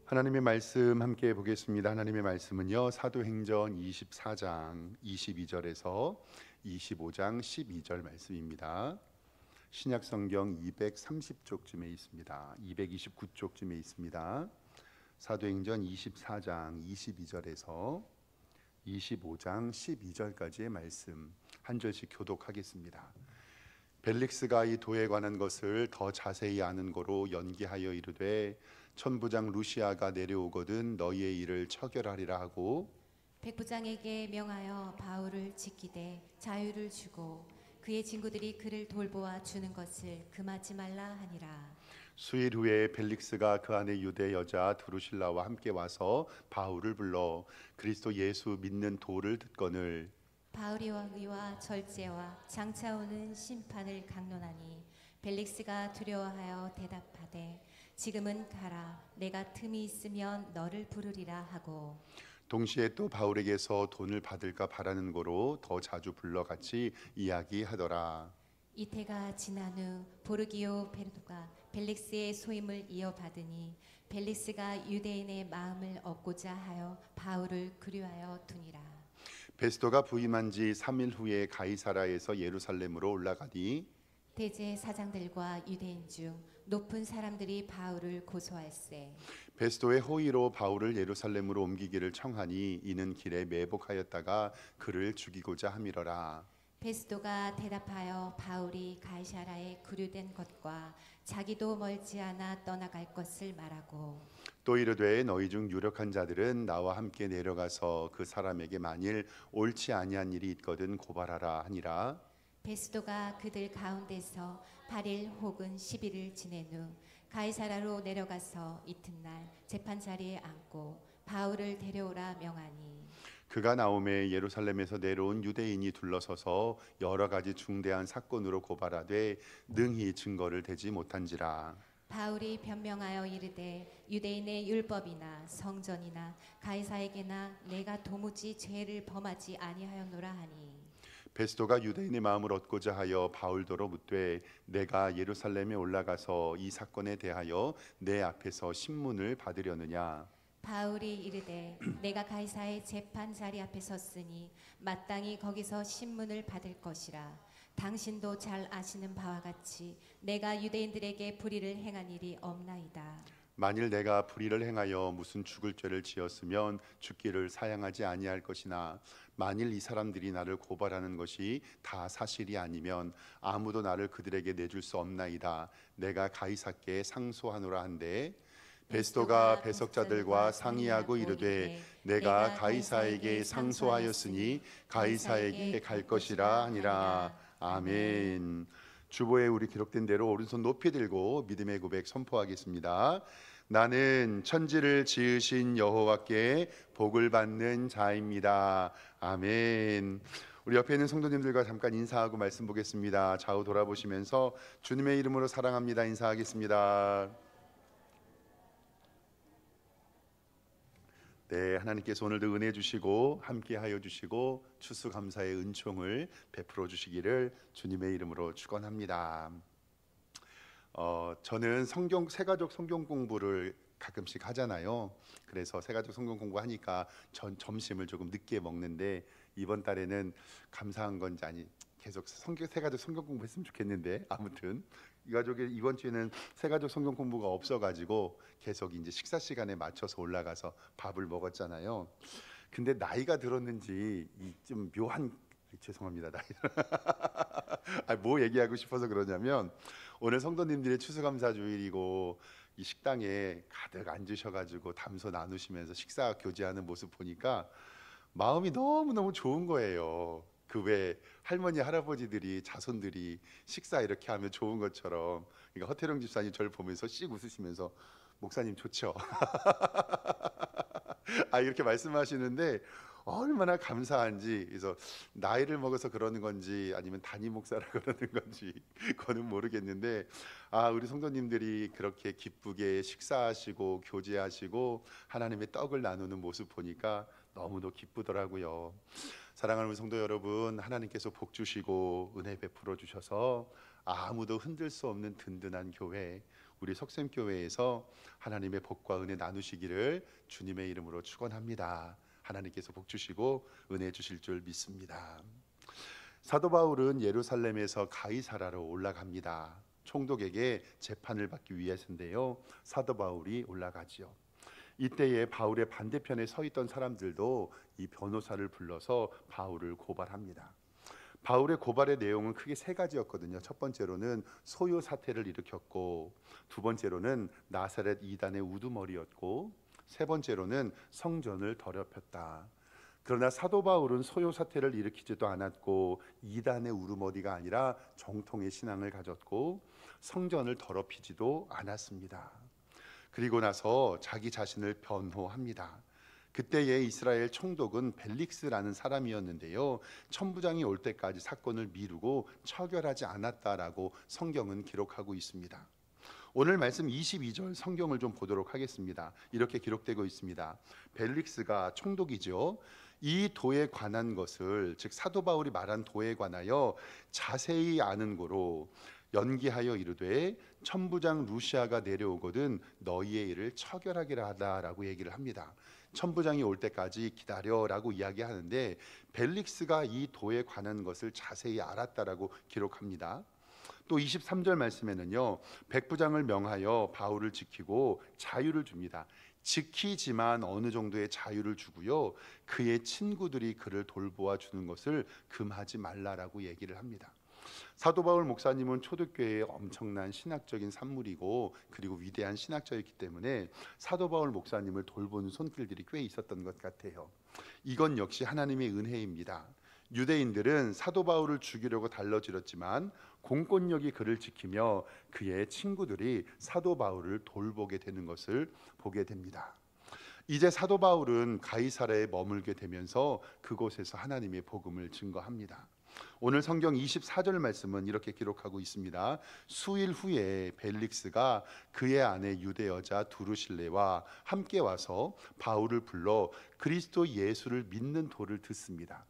하나님의 말씀 함께 보겠습니다. 하나님의 말씀은요, 사도행전 24장 22절에서 25장 12절 말씀입니다. 신약성경 230쪽쯤에 있습니다. 229쪽쯤에 있습니다. 사도행전 24장 22절에서 25장 12절까지의 말씀 한 절씩 교독하겠습니다. 벨릭스가 이 도에 관한 것을 더 자세히 아는 거로 연기하여 이르되 천부장 루시아가 내려오거든 너희의 일을 처결하리라 하고 백부장에게 명하여 바울을 지키되 자유를 주고 그의 친구들이 그를 돌보아 주는 것을 금하지 말라 하니라. 수일 후에 벨릭스가 그 안에 유대 여자 드루실라와 함께 와서 바울을 불러 그리스도 예수 믿는 도를 듣거늘 바울이와 의와 절제와 장차 오는 심판을 강론하니 벨릭스가 두려워하여 대답하되 지금은 가라. 내가 틈이 있으면 너를 부르리라 하고 동시에 또 바울에게서 돈을 받을까 바라는 거로 더 자주 불러 같이 이야기하더라. 이태가 지난 후 보르기오 베르도가 벨릭스의 소임을 이어받으니 벨릭스가 유대인의 마음을 얻고자 하여 바울을 그리하여 두니라. 베스도가 부임한 지 3일 후에 가이사라에서 예루살렘으로 올라가니 대제사장들과 유대인 중 높은 사람들이 바울을 고소할세 베스도의 호의로 바울을 예루살렘으로 옮기기를 청하니 이는 길에 매복하였다가 그를 죽이고자 함이러라. 베스도가 대답하여 바울이 가이사라에 구류된 것과 자기도 멀지 않아 떠나갈 것을 말하고 또 이르되 너희 중 유력한 자들은 나와 함께 내려가서 그 사람에게 만일 옳지 아니한 일이 있거든 고발하라 하니라. 베스도가 그들 가운데서 8일 혹은 10일을 지낸 후 가이사라로 내려가서 이튿날 재판 자리에 앉고 바울을 데려오라 명하니 그가 나오매 예루살렘에서 내려온 유대인이 둘러서서 여러 가지 중대한 사건으로 고발하되 능히 증거를 대지 못한지라. 바울이 변명하여 이르되 유대인의 율법이나 성전이나 가이사에게나 내가 도무지 죄를 범하지 아니하였노라 하니 베스도가 유대인의 마음을 얻고자 하여 바울도로 묻되 내가 예루살렘에 올라가서 이 사건에 대하여 내 앞에서 신문을 받으려느냐. 바울이 이르되 내가 가이사의 재판 자리 앞에 섰으니 마땅히 거기서 신문을 받을 것이라. 당신도 잘 아시는 바와 같이 내가 유대인들에게 불의를 행한 일이 없나이다. 만일 내가 불의를 행하여 무슨 죽을 죄를 지었으면 죽기를 사양하지 아니할 것이나 만일 이 사람들이 나를 고발하는 것이 다 사실이 아니면 아무도 나를 그들에게 내줄 수 없나이다. 내가 가이사께 상소하노라 한데 베스도가 배석자들과 상의하고 이르되 내가 가이사에게 상소하였으니 가이사에게 갈 것이라 하니라. 아멘. 주보에 우리 기록된 대로 오른손 높이 들고 믿음의 고백 선포하겠습니다. 나는 천지를 지으신 여호와께 복을 받는 자입니다. 아멘. 우리 옆에 있는 성도님들과 잠깐 인사하고 말씀 보겠습니다. 좌우 돌아보시면서 주님의 이름으로 사랑합니다 인사하겠습니다. 네, 하나님께서 오늘도 은혜 주시고 함께하여 주시고 추수감사의 은총을 베풀어 주시기를 주님의 이름으로 축원합니다. 저는 새가족 성경 공부를 가끔씩 하잖아요. 그래서 새가족 성경 공부하니까 점심을 조금 늦게 먹는데 이번 달에는 감사한 건지 아니 계속 새가족 성경 공부했으면 좋겠는데 아무튼 이 가족이 이번 주에는 새가족 성경 공부가 없어가지고 계속 이제 식사 시간에 맞춰서 올라가서 밥을 먹었잖아요. 근데 나이가 들었는지 좀 묘한 죄송합니다 나이 뭐 얘기하고 싶어서 그러냐면 오늘 성도님들의 추수감사 주일이고 이 식당에 가득 앉으셔가지고 담소 나누시면서 식사 교제하는 모습 보니까 마음이 너무너무 좋은 거예요. 그 왜 할머니 할아버지들이 자손들이 식사 이렇게 하면 좋은 것처럼 그러니까 허태령 집사님 저를 보면서 씩 웃으시면서 목사님 좋죠. 이렇게 말씀하시는데 얼마나 감사한지. 그래서 나이를 먹어서 그러는 건지 아니면 담임 목사라 그러는 건지 그거는 모르겠는데 우리 성도님들이 그렇게 기쁘게 식사하시고 교제하시고 하나님의 떡을 나누는 모습 보니까 너무도 기쁘더라고요. 사랑하는 우리 성도 여러분, 하나님께서 복 주시고 은혜 베풀어 주셔서 아무도 흔들 수 없는 든든한 교회, 우리 석샘교회에서 하나님의 복과 은혜 나누시기를 주님의 이름으로 축원합니다. 하나님께서 복 주시고 은혜 주실 줄 믿습니다. 사도 바울은 예루살렘에서 가이사라로 올라갑니다. 총독에게 재판을 받기 위해서인데요. 사도 바울이 올라가지요. 이때에 바울의 반대편에 서 있던 사람들도 이 변호사를 불러서 바울을 고발합니다. 바울의 고발의 내용은 크게 세 가지였거든요. 첫 번째로는 소요 사태를 일으켰고, 두 번째로는 나사렛 이단의 우두머리였고, 세 번째로는 성전을 더럽혔다. 그러나 사도 바울은 소요 사태를 일으키지도 않았고, 이단의 우두머리가 아니라 정통의 신앙을 가졌고, 성전을 더럽히지도 않았습니다. 그리고 나서 자기 자신을 변호합니다. 그때의 이스라엘 총독은 벨릭스라는 사람이었는데요. 천부장이 올 때까지 사건을 미루고 처결하지 않았다라고 성경은 기록하고 있습니다. 오늘 말씀 22절 성경을 좀 보도록 하겠습니다. 이렇게 기록되고 있습니다. 벨릭스가 총독이죠. 이 도에 관한 것을, 즉 사도 바울이 말한 도에 관하여 자세히 아는 고로 연기하여 이르되 천부장 루시아가 내려오거든 너희의 일을 처결하기라 하다라고 얘기를 합니다. 천부장이 올 때까지 기다려라고 이야기하는데, 벨릭스가 이 도에 관한 것을 자세히 알았다라고 기록합니다. 또 23절 말씀에는요, 백부장을 명하여 바울을 지키고 자유를 줍니다. 지키지만 어느 정도의 자유를 주고요, 그의 친구들이 그를 돌보아 주는 것을 금하지 말라라고 얘기를 합니다. 사도 바울 목사님은 초대교회의 엄청난 신학적인 산물이고, 그리고 위대한 신학자였기 때문에 사도 바울 목사님을 돌보는 손길들이 꽤 있었던 것 같아요. 이건 역시 하나님의 은혜입니다. 유대인들은 사도 바울을 죽이려고 달러지렸지만 공권력이 그를 지키며 그의 친구들이 사도 바울을 돌보게 되는 것을 보게 됩니다. 이제 사도 바울은 가이사라에 머물게 되면서 그곳에서 하나님의 복음을 증거합니다. 오늘 성경 24절 말씀은 이렇게 기록하고 있습니다. 수일 후에 벨릭스가 그의 아내 유대 여자 두루실레와 함께 와서 바울을 불러 그리스도 예수를 믿는 도를 듣습니다.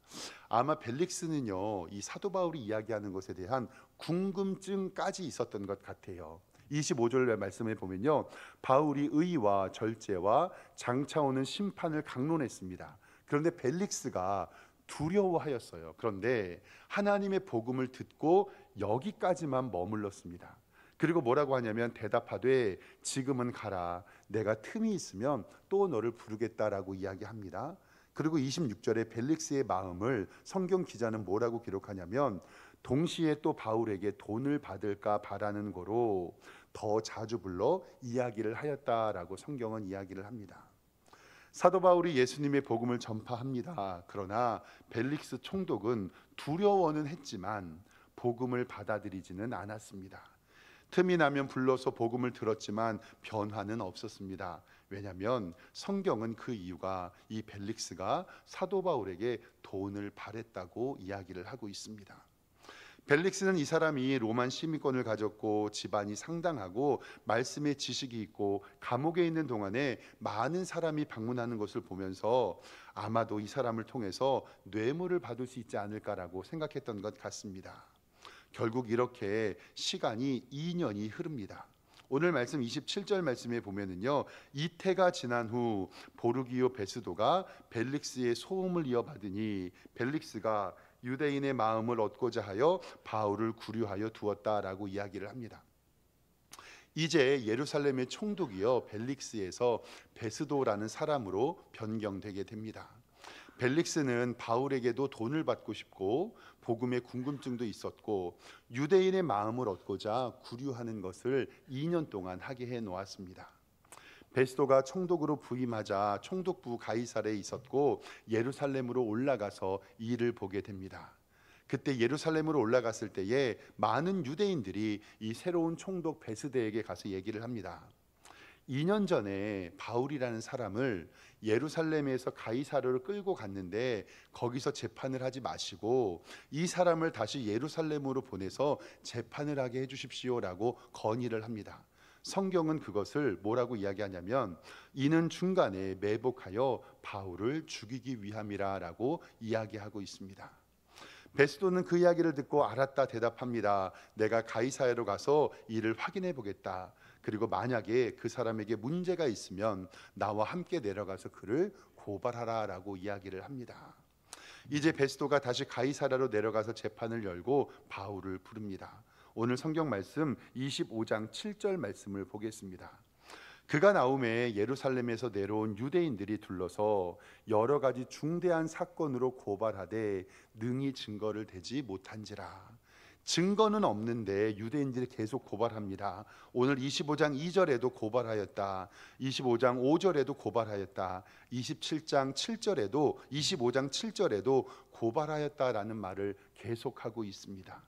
아마 벨릭스는요, 이 사도 바울이 이야기하는 것에 대한 궁금증까지 있었던 것 같아요. 25절 말씀에 보면요, 바울이 의와 절제와 장차 오는 심판을 강론했습니다. 그런데 벨릭스가 두려워하였어요. 그런데 하나님의 복음을 듣고 여기까지만 머물렀습니다. 그리고 뭐라고 하냐면 대답하되 지금은 가라, 내가 틈이 있으면 또 너를 부르겠다라고 이야기합니다. 그리고 26절에 벨릭스의 마음을 성경 기자는 뭐라고 기록하냐면, 동시에 또 바울에게 돈을 받을까 바라는 거로 더 자주 불러 이야기를 하였다라고 성경은 이야기를 합니다. 사도 바울이 예수님의 복음을 전파합니다. 그러나 벨릭스 총독은 두려워는 했지만 복음을 받아들이지는 않았습니다. 틈이 나면 불러서 복음을 들었지만 변화는 없었습니다. 왜냐하면 성경은 그 이유가 이 벨릭스가 사도 바울에게 돈을 바랬다고 이야기를 하고 있습니다. 벨릭스는 이 사람이 로만 시민권을 가졌고 집안이 상당하고 말씀의 지식이 있고 감옥에 있는 동안에 많은 사람이 방문하는 것을 보면서 아마도 이 사람을 통해서 뇌물을 받을 수 있지 않을까라고 생각했던 것 같습니다. 결국 이렇게 시간이 2년이 흐릅니다. 오늘 말씀 27절 말씀에 보면은요, 이태가 지난 후 보르기오 베스도가 벨릭스의 소음을 이어받으니 벨릭스가 유대인의 마음을 얻고자 하여 바울을 구류하여 두었다라고 이야기를 합니다. 이제 예루살렘의 총독이요 벨릭스에서 베스도라는 사람으로 변경되게 됩니다. 벨릭스는 바울에게도 돈을 받고 싶고 복음의 궁금증도 있었고 유대인의 마음을 얻고자 구류하는 것을 2년 동안 하게 해 놓았습니다. 베스도가 총독으로 부임하자 총독부 가이사랴에 있었고 예루살렘으로 올라가서 이 일을 보게 됩니다. 그때 예루살렘으로 올라갔을 때에 많은 유대인들이 이 새로운 총독 베스도에게 가서 얘기를 합니다. 2년 전에 바울이라는 사람을 예루살렘에서 가이사랴로 끌고 갔는데 거기서 재판을 하지 마시고 이 사람을 다시 예루살렘으로 보내서 재판을 하게 해주십시오라고 건의를 합니다. 성경은 그것을 뭐라고 이야기하냐면 이는 중간에 매복하여 바울을 죽이기 위함이라라고 이야기하고 있습니다. 베스도는 그 이야기를 듣고 알았다 대답합니다. 내가 가이사랴로 가서 이를 확인해 보겠다. 그리고 만약에 그 사람에게 문제가 있으면 나와 함께 내려가서 그를 고발하라라고 이야기를 합니다. 이제 베스도가 다시 가이사랴로 내려가서 재판을 열고 바울을 부릅니다. 오늘 성경 말씀 25장 7절 말씀을 보겠습니다. 그가 나오매 예루살렘에서 내려온 유대인들이 둘러서 여러 가지 중대한 사건으로 고발하되 능히 증거를 대지 못한지라. 증거는 없는데 유대인들이 계속 고발합니다. 오늘 25장 2절에도 고발하였다. 25장 5절에도 고발하였다. 27장 7절에도 25장 7절에도 고발하였다라는 말을 계속하고 있습니다.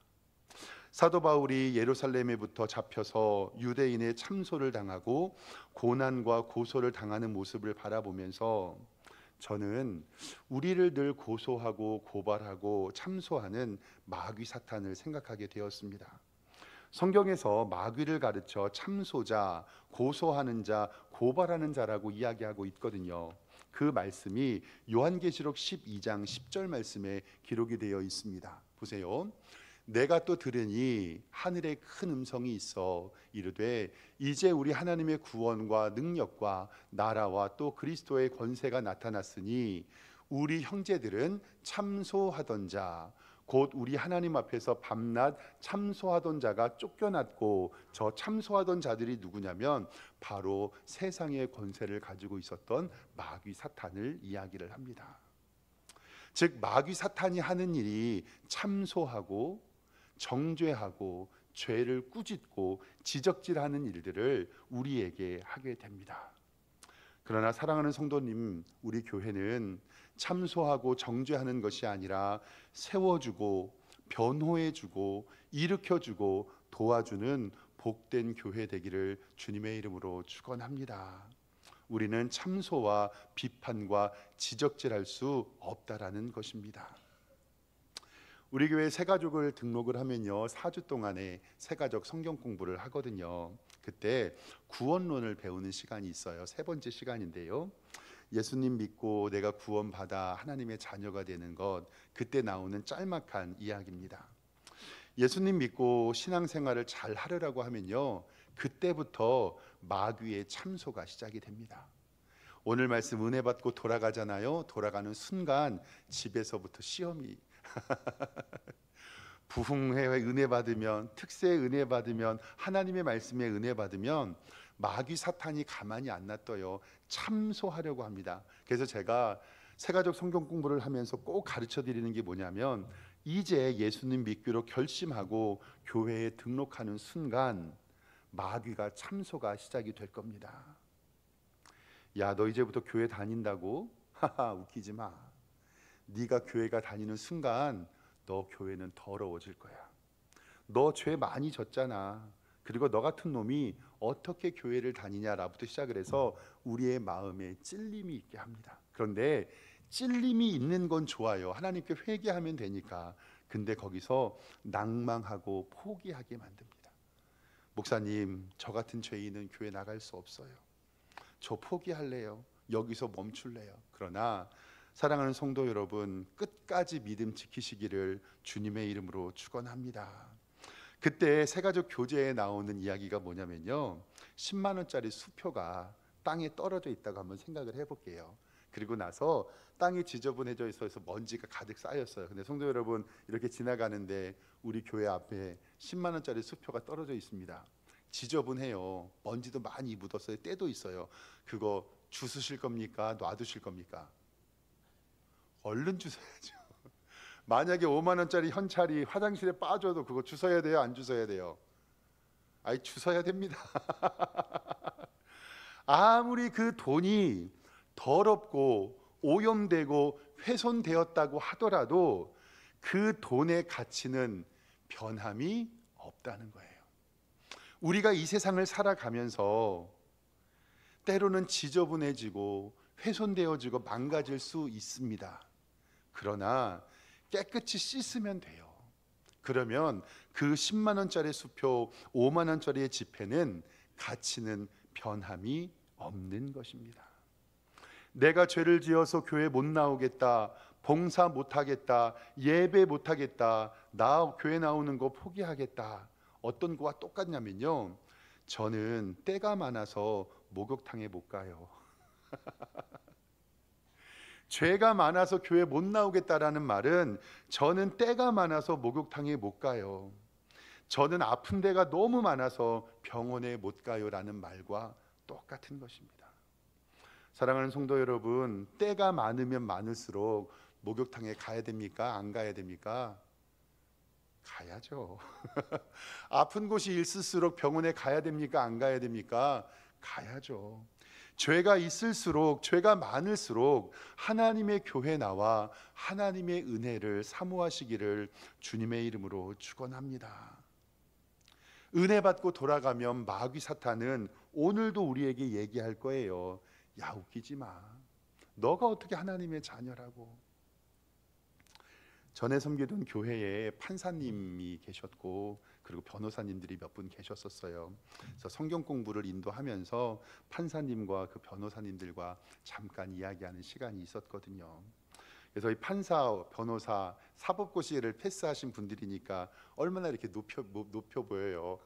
사도 바울이 예루살렘에부터 잡혀서 유대인의 참소를 당하고 고난과 고소를 당하는 모습을 바라보면서 저는 우리를 늘 고소하고 고발하고 참소하는 마귀 사탄을 생각하게 되었습니다. 성경에서 마귀를 가르쳐 참소자, 고소하는 자, 고발하는 자라고 이야기하고 있거든요. 그 말씀이 요한계시록 12장 10절 말씀에 기록이 되어 있습니다. 보세요. 내가 또 들으니 하늘에 큰 음성이 있어 이르되 이제 우리 하나님의 구원과 능력과 나라와 또 그리스도의 권세가 나타났으니 우리 형제들은 참소하던 자 곧 우리 하나님 앞에서 밤낮 참소하던 자가 쫓겨났고 저 참소하던 자들이 누구냐면 바로 세상의 권세를 가지고 있었던 마귀 사탄을 이야기를 합니다. 즉 마귀 사탄이 하는 일이 참소하고 정죄하고 죄를 꾸짖고 지적질하는 일들을 우리에게 하게 됩니다. 그러나 사랑하는 성도님, 우리 교회는 참소하고 정죄하는 것이 아니라 세워주고 변호해주고 일으켜주고 도와주는 복된 교회 되기를 주님의 이름으로 축원합니다. 우리는 참소와 비판과 지적질할 수 없다라는 것입니다. 우리 교회 새가족을 등록을 하면요 4주 동안에 새가족 성경 공부를 하거든요. 그때 구원론을 배우는 시간이 있어요. 세 번째 시간인데요. 예수님 믿고 내가 구원받아 하나님의 자녀가 되는 것, 그때 나오는 짤막한 이야기입니다. 예수님 믿고 신앙생활을 잘 하려고 하면요 그때부터 마귀의 참소가 시작이 됩니다. 오늘 말씀 은혜 받고 돌아가잖아요. 돌아가는 순간 집에서부터 시험이 부흥회 은혜 받으면, 특세 은혜 받으면, 하나님의 말씀에 은혜 받으면 마귀 사탄이 가만히 안 놔둬요. 참소하려고 합니다. 그래서 제가 새가족 성경 공부를 하면서 꼭 가르쳐 드리는 게 뭐냐면 이제 예수님 믿기로 결심하고 교회에 등록하는 순간 마귀가 참소가 시작이 될 겁니다. 야, 너 이제부터 교회 다닌다고? 하하, 웃기지 마. 네가 교회가 다니는 순간 너 교회는 더러워질 거야. 너 죄 많이 졌잖아. 그리고 너 같은 놈이 어떻게 교회를 다니냐라부터 시작을 해서 우리의 마음에 찔림이 있게 합니다. 그런데 찔림이 있는 건 좋아요. 하나님께 회개하면 되니까. 근데 거기서 낭망하고 포기하게 만듭니다. 목사님, 저 같은 죄인은 교회 나갈 수 없어요. 저 포기할래요. 여기서 멈출래요. 그러나 사랑하는 성도 여러분, 끝까지 믿음 지키시기를 주님의 이름으로 축원합니다. 그때 새가족 교재에 나오는 이야기가 뭐냐면요 10만 원짜리 수표가 땅에 떨어져 있다고 한번 생각을 해볼게요. 그리고 나서 땅이 지저분해져 있어서 먼지가 가득 쌓였어요. 근데 성도 여러분, 이렇게 지나가는데 우리 교회 앞에 10만 원짜리 수표가 떨어져 있습니다. 지저분해요. 먼지도 많이 묻었어요. 때도 있어요. 그거 주스실 겁니까? 놔두실 겁니까? 얼른 주워야죠. 만약에 5만 원짜리 현찰이 화장실에 빠져도 그거 주워야 돼요? 안 주워야 돼요? 아이, 주워야 됩니다. 아무리 그 돈이 더럽고 오염되고 훼손되었다고 하더라도 그 돈의 가치는 변함이 없다는 거예요. 우리가 이 세상을 살아가면서 때로는 지저분해지고 훼손되어지고 망가질 수 있습니다. 그러나 깨끗이 씻으면 돼요. 그러면 그 10만 원짜리 수표, 5만 원짜리의 지폐는 가치는 변함이 없는 것입니다. 내가 죄를 지어서 교회 못 나오겠다, 봉사 못 하겠다, 예배 못 하겠다, 나 교회 나오는 거 포기하겠다. 어떤 거와 똑같냐면요 저는 때가 많아서 목욕탕에 못 가요. 죄가 많아서 교회 못 나오겠다라는 말은 저는 때가 많아서 목욕탕에 못 가요. 저는 아픈 데가 너무 많아서 병원에 못 가요라는 말과 똑같은 것입니다. 사랑하는 성도 여러분, 때가 많으면 많을수록 목욕탕에 가야 됩니까? 안 가야 됩니까? 가야죠. 아픈 곳이 있을수록 병원에 가야 됩니까? 안 가야 됩니까? 가야죠. 죄가 있을수록, 죄가 많을수록 하나님의 교회 나와 하나님의 은혜를 사모하시기를 주님의 이름으로 축원합니다. 은혜 받고 돌아가면 마귀 사탄은 오늘도 우리에게 얘기할 거예요. 야, 웃기지 마. 너가 어떻게 하나님의 자녀라고. 전에 섬기던 교회에 판사님이 계셨고 그리고 변호사님들이 몇 분 계셨었어요. 그래서 성경 공부를 인도하면서 판사님과 그 변호사님들과 잠깐 이야기하는 시간이 있었거든요. 그래서 이 판사, 변호사, 사법고시를 패스하신 분들이니까 얼마나 이렇게 높여 보여요.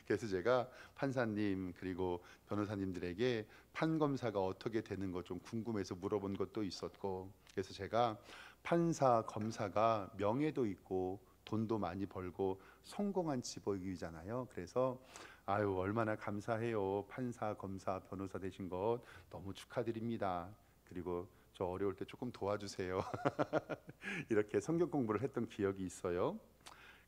그래서 제가 판사님 그리고 변호사님들에게 판검사가 어떻게 되는 거 좀 궁금해서 물어본 것도 있었고, 그래서 제가 판사, 검사가 명예도 있고 돈도 많이 벌고 성공한 직업이잖아요. 그래서 아유 얼마나 감사해요. 판사, 검사, 변호사 되신 것 너무 축하드립니다. 그리고 저 어려울 때 조금 도와주세요. 이렇게 성경 공부를 했던 기억이 있어요.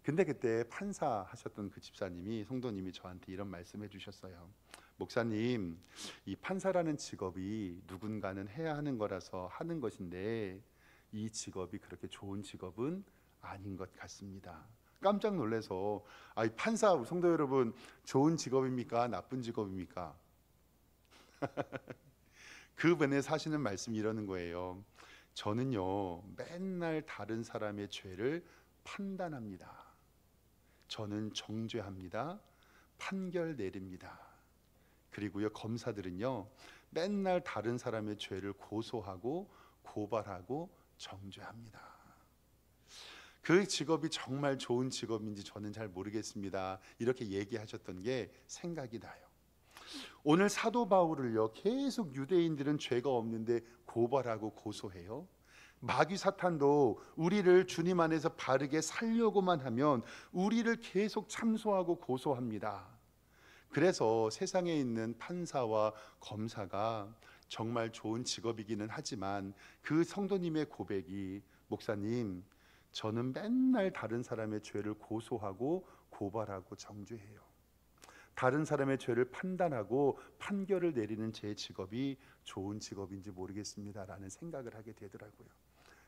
근데 그때 판사 하셨던 그 집사님이, 성도님이 저한테 이런 말씀해 주셨어요. 목사님, 이 판사라는 직업이 누군가는 해야 하는 거라서 하는 것인데 이 직업이 그렇게 좋은 직업은 아닌 것 같습니다. 깜짝 놀라서 이 판사, 성도 여러분, 좋은 직업입니까? 나쁜 직업입니까? 그분에 사시는 말씀이 이러는 거예요. 저는요 맨날 다른 사람의 죄를 판단합니다. 저는 정죄합니다. 판결 내립니다. 그리고요 검사들은요 맨날 다른 사람의 죄를 고소하고 고발하고 정죄합니다. 그 직업이 정말 좋은 직업인지 저는 잘 모르겠습니다. 이렇게 얘기하셨던 게 생각이 나요. 오늘 사도 바울을요 계속 유대인들은 죄가 없는데 고발하고 고소해요. 마귀 사탄도 우리를 주님 안에서 바르게 살려고만 하면 우리를 계속 참소하고 고소합니다. 그래서 세상에 있는 판사와 검사가 정말 좋은 직업이기는 하지만 그 성도님의 고백이, 목사님, 저는 맨날 다른 사람의 죄를 고소하고 고발하고 정죄해요. 다른 사람의 죄를 판단하고 판결을 내리는 제 직업이 좋은 직업인지 모르겠습니다 라는 생각을 하게 되더라고요.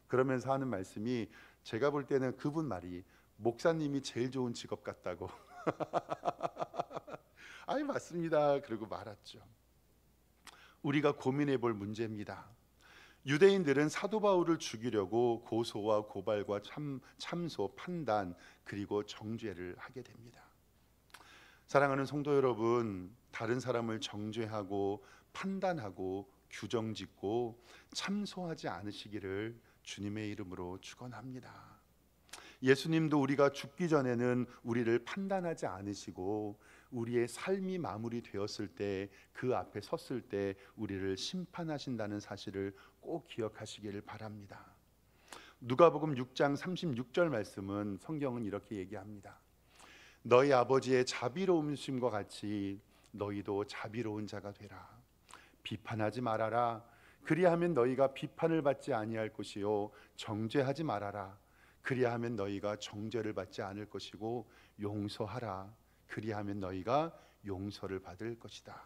그러면서 하는 말씀이, 제가 볼 때는 그분 말이 목사님이 제일 좋은 직업 같다고. 아이 맞습니다. 그러고 말았죠. 우리가 고민해 볼 문제입니다. 유대인들은 사도 바울을 죽이려고 고소와 고발과 참소, 판단 그리고 정죄를 하게 됩니다. 사랑하는 성도 여러분, 다른 사람을 정죄하고 판단하고 규정짓고 참소하지 않으시기를 주님의 이름으로 축원합니다. 예수님도 우리가 죽기 전에는 우리를 판단하지 않으시고 우리의 삶이 마무리되었을 때, 그 앞에 섰을 때 우리를 심판하신다는 사실을 꼭 기억하시기를 바랍니다. 누가복음 6장 36절 말씀은, 성경은 이렇게 얘기합니다. 너희 아버지의 자비로우심과 같이 너희도 자비로운 자가 되라. 비판하지 말아라. 그리하면 너희가 비판을 받지 아니할 것이요, 정죄하지 말아라. 그리하면 너희가 정죄를 받지 않을 것이고, 용서하라. 그리하면 너희가 용서를 받을 것이다.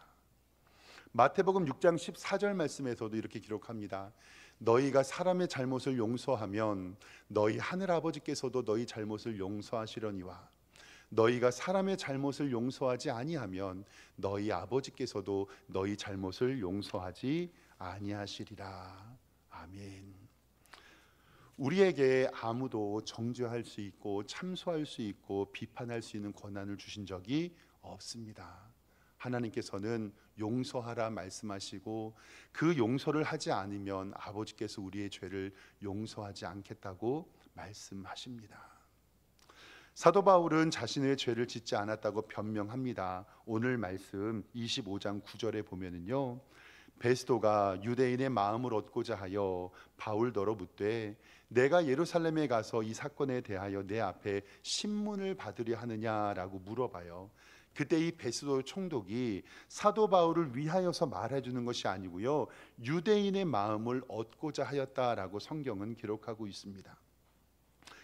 마태복음 6장 14절 말씀에서도 이렇게 기록합니다. 너희가 사람의 잘못을 용서하면 너희 하늘 아버지께서도 너희 잘못을 용서하시려니와 너희가 사람의 잘못을 용서하지 아니하면 너희 아버지께서도 너희 잘못을 용서하지 아니하시리라. 아멘. 우리에게 아무도 정죄할 수 있고 참소할 수 있고 비판할 수 있는 권한을 주신 적이 없습니다. 하나님께서는 용서하라 말씀하시고 그 용서를 하지 않으면 아버지께서 우리의 죄를 용서하지 않겠다고 말씀하십니다. 사도 바울은 자신의 죄를 짓지 않았다고 변명합니다. 오늘 말씀 25장 9절에 보면은요, 베스도가 유대인의 마음을 얻고자 하여 바울더러 묻되 내가 예루살렘에 가서 이 사건에 대하여 내 앞에 신문을 받으려 하느냐라고 물어봐요. 그때 이 베스도 총독이 사도 바울을 위하여서 말해주는 것이 아니고요, 유대인의 마음을 얻고자 하였다라고 성경은 기록하고 있습니다.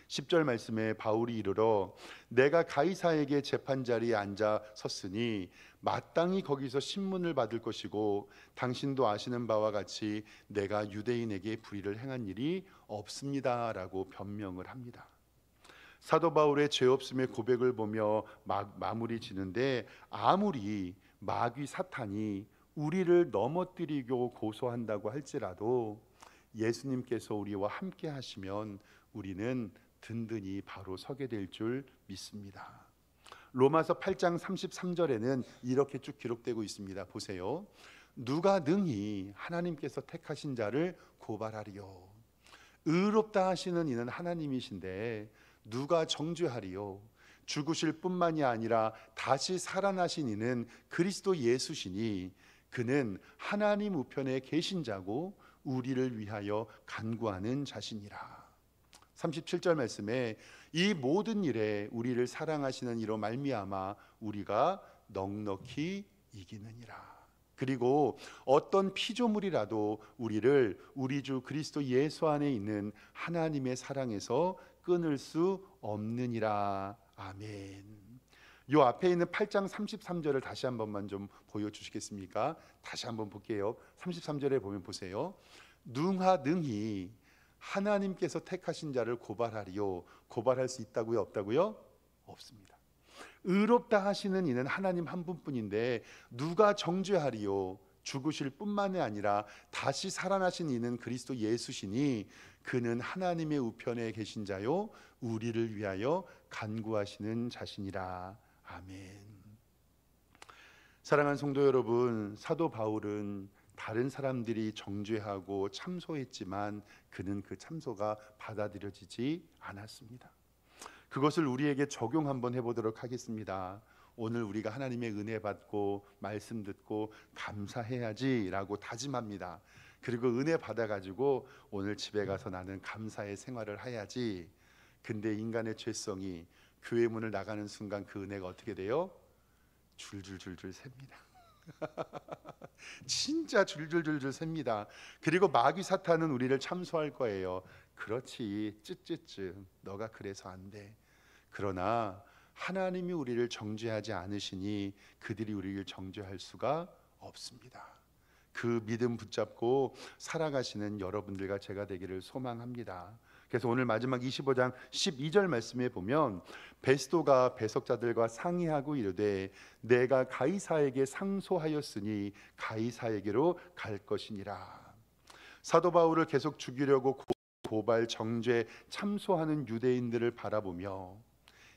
10절 말씀에 바울이 이르러 내가 가이사에게 재판자리에 앉아 섰으니 마땅히 거기서 신문을 받을 것이고 당신도 아시는 바와 같이 내가 유대인에게 불의를 행한 일이 없습니다라고 변명을 합니다. 사도 바울의 죄 없음의 고백을 보며 마무리 지는데, 아무리 마귀 사탄이 우리를 넘어뜨리고 고소한다고 할지라도 예수님께서 우리와 함께 하시면 우리는 든든히 바로 서게 될 줄 믿습니다. 로마서 8장 33절에는 이렇게 쭉 기록되고 있습니다. 보세요. 누가 능히 하나님께서 택하신 자를 고발하리요. 의롭다 하시는 이는 하나님이신데 누가 정죄하리요. 죽으실 뿐만이 아니라 다시 살아나신 이는 그리스도 예수시니 그는 하나님 우편에 계신 자고 우리를 위하여 간구하는 자신이라. 37절 말씀에 이 모든 일에 우리를 사랑하시는 이로 말미암아 우리가 넉넉히 이기느니라. 그리고 어떤 피조물이라도 우리를 우리 주 그리스도 예수 안에 있는 하나님의 사랑에서 끊을 수 없느니라. 아멘. 요 앞에 있는 8장 33절을 다시 한 번만 좀 보여주시겠습니까? 다시 한번 볼게요. 33절에 보면 보세요. 능히 하나님께서 택하신 자를 고발하리요. 고발할 수 있다고요? 없다고요? 없습니다. 의롭다 하시는 이는 하나님 한 분뿐인데 누가 정죄하리요. 죽으실 뿐만이 아니라 다시 살아나신 이는 그리스도 예수시니 그는 하나님의 우편에 계신 자요 우리를 위하여 간구하시는 자신이라. 아멘. 사랑하는 성도 여러분, 사도 바울은 다른 사람들이 정죄하고 참소했지만 그는 그 참소가 받아들여지지 않았습니다. 그것을 우리에게 적용 한번 해보도록 하겠습니다. 오늘 우리가 하나님의 은혜 받고 말씀 듣고 감사해야지라고 다짐합니다. 그리고 은혜 받아가지고 오늘 집에 가서 나는 감사의 생활을 해야지. 근데 인간의 죄성이 교회 문을 나가는 순간 그 은혜가 어떻게 돼요? 줄줄줄줄 셉니다. 진짜 줄줄줄줄 셉니다. 그리고 마귀 사탄은 우리를 참소할 거예요. 그렇지, 쯧쯧쯧, 너가 그래서 안 돼. 그러나 하나님이 우리를 정죄하지 않으시니 그들이 우리를 정죄할 수가 없습니다. 그 믿음 붙잡고 살아가시는 여러분들과 제가 되기를 소망합니다. 그래서 오늘 마지막 25장 12절 말씀에 보면 베스도가 배석자들과 상의하고 이르되 내가 가이사에게 상소하였으니 가이사에게로 갈 것이니라. 사도 바울을 계속 죽이려고 고발, 정죄, 참소하는 유대인들을 바라보며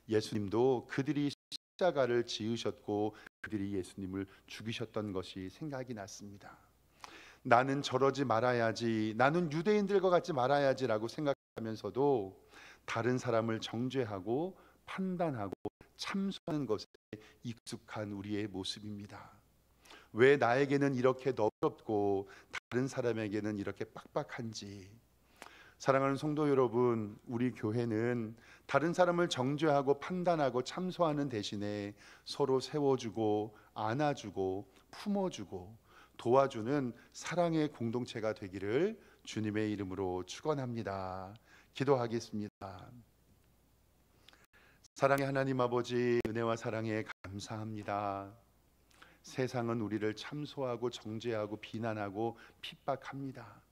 예수님도 그들이 십자가를 지으셨고 그들이 예수님을 죽이셨던 것이 생각이 났습니다. 나는 저러지 말아야지, 나는 유대인들과 같지 말아야지라고 생각하면서도 다른 사람을 정죄하고 판단하고 참소하는 것에 익숙한 우리의 모습입니다. 왜 나에게는 이렇게 너그럽고 다른 사람에게는 이렇게 빡빡한지. 사랑하는 성도 여러분, 우리 교회는 다른 사람을 정죄하고 판단하고 참소하는 대신에 서로 세워주고 안아주고 품어주고 도와주는 사랑의 공동체가 되기를 주님의 이름으로 축원합니다. 기도하겠습니다. 사랑의 하나님 아버지, 은혜와 사랑에 감사합니다. 세상은 우리를 참소하고 정죄하고 비난하고 핍박합니다.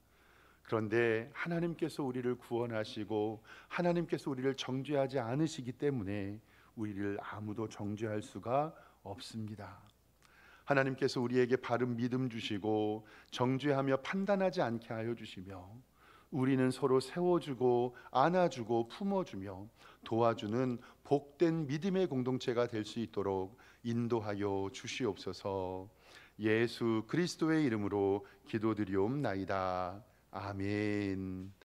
그런데 하나님께서 우리를 구원하시고 하나님께서 우리를 정죄하지 않으시기 때문에 우리를 아무도 정죄할 수가 없습니다. 하나님께서 우리에게 바른 믿음 주시고 정죄하며 판단하지 않게 하여 주시며 우리는 서로 세워주고 안아주고 품어주며 도와주는 복된 믿음의 공동체가 될 수 있도록 인도하여 주시옵소서. 예수 그리스도의 이름으로 기도드리옵나이다. 아멘.